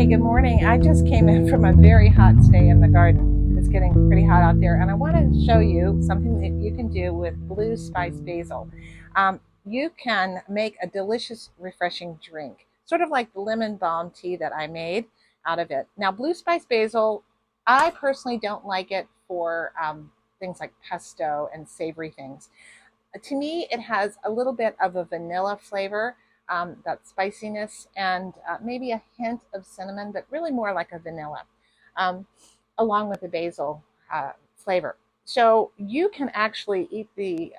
Hey, good morning. I just came in from a very hot day in the garden. It's getting pretty hot out there, and I want to show you something that you can do with blue spice basil. You can make a delicious, refreshing drink, sort of like the lemon balm tea that I made out of it. Now, blue spice basil, I personally don't like it for things like pesto and savory things. To me, it has a little bit of a vanilla flavor, that spiciness, and maybe a hint of cinnamon, but really more like a vanilla, um, along with the basil flavor. So you can actually eat the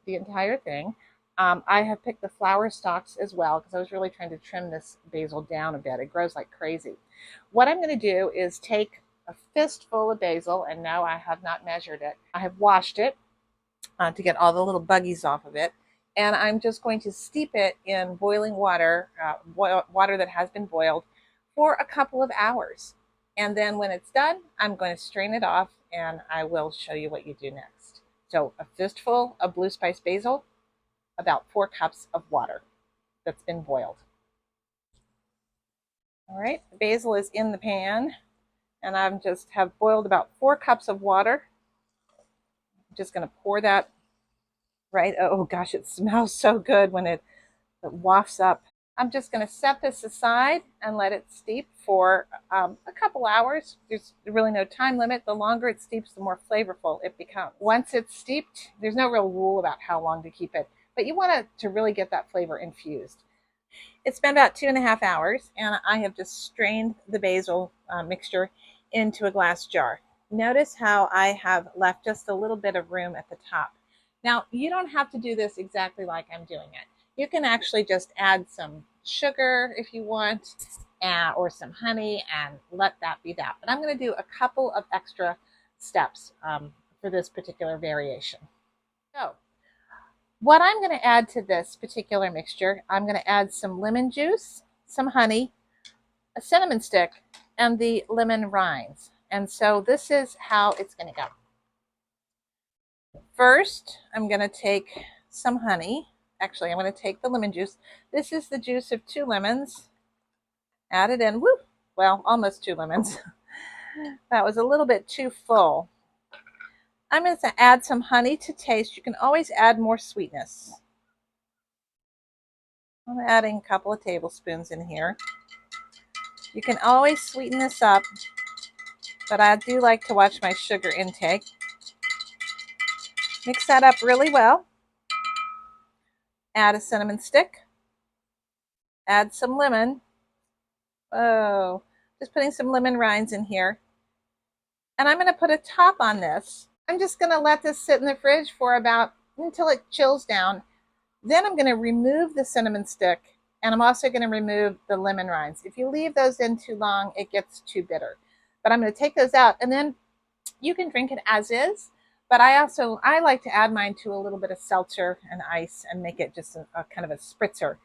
entire thing. I have picked the flower stalks as well because I was really trying to trim this basil down a bit. It grows like crazy. What I'm going to do is take a fistful of basil, and no, I have not measured it. I have washed it to get all the little buggies off of it. And I'm just going to steep it in boiling water, water that has been boiled, for a couple of hours. And then when it's done, I'm going to strain it off and I will show you what you do next. So a fistful of blue spice basil, about 4 cups of water that's been boiled. All right, the basil is in the pan and I've just have boiled about 4 cups of water. I'm just going to pour that right. Oh gosh, it smells so good when it wafts up. I'm just going to set this aside and let it steep for a couple hours. There's really no time limit. The longer it steeps, the more flavorful it becomes. Once it's steeped, there's no real rule about how long to keep it, but you want it to really get that flavor infused. It's been about 2.5 hours, and I have just strained the basil mixture into a glass jar. Notice how I have left just a little bit of room at the top. Now, you don't have to do this exactly like I'm doing it. You can actually just add some sugar if you want, or some honey, and let that be that. But I'm going to do a couple of extra steps for this particular variation. So, what I'm going to add to this particular mixture, I'm going to add some lemon juice, some honey, a cinnamon stick, and the lemon rinds. And so this is how it's going to go. First, I'm going to take some honey. Actually, I'm going to take the lemon juice. This is the juice of 2 lemons. Add it in. Woo! Well, almost 2 lemons. That was a little bit too full. I'm going to add some honey to taste. You can always add more sweetness. I'm adding a couple of tablespoons in here. You can always sweeten this up, but I do like to watch my sugar intake. Mix that up really well. Add a cinnamon stick. Add some lemon. Oh, just putting some lemon rinds in here. And I'm going to put a top on this. I'm just going to let this sit in the fridge for until it chills down. Then I'm going to remove the cinnamon stick, and I'm also going to remove the lemon rinds. If you leave those in too long, it gets too bitter. But I'm going to take those out, and then you can drink it as is. But I like to add mine to a little bit of seltzer and ice and make it just a kind of a spritzer.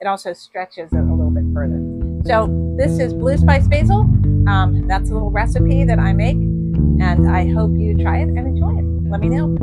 It also stretches it a little bit further. So this is blue spice basil. That's a little recipe that I make, and I hope you try it and enjoy it. Let me know.